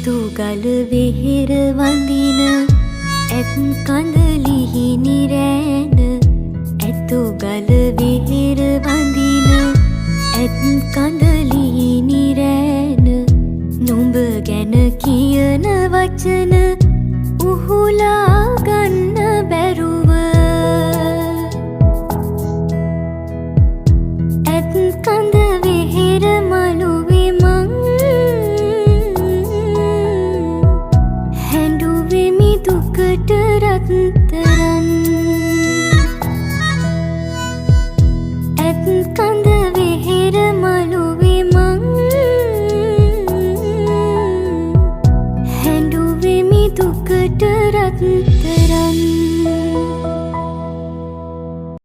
ඇතු ගල වෙහෙර වඳින ඇත් කඳලිහි නිරෑන ඇතු ගල වෙහෙර වඳින ඇත් කඳලිහි නිරෑන නුඹ ගැන කියන වචන උහුලා ගන්න බැරුව ඇත් කඳ වෙහෙර මළුවේ මං හැඬුවෙමි දුකට රත්තරන් ඇත් කඳ වෙහෙර මළුවේ මං හැඬුවෙමි දුකට රත්තරන්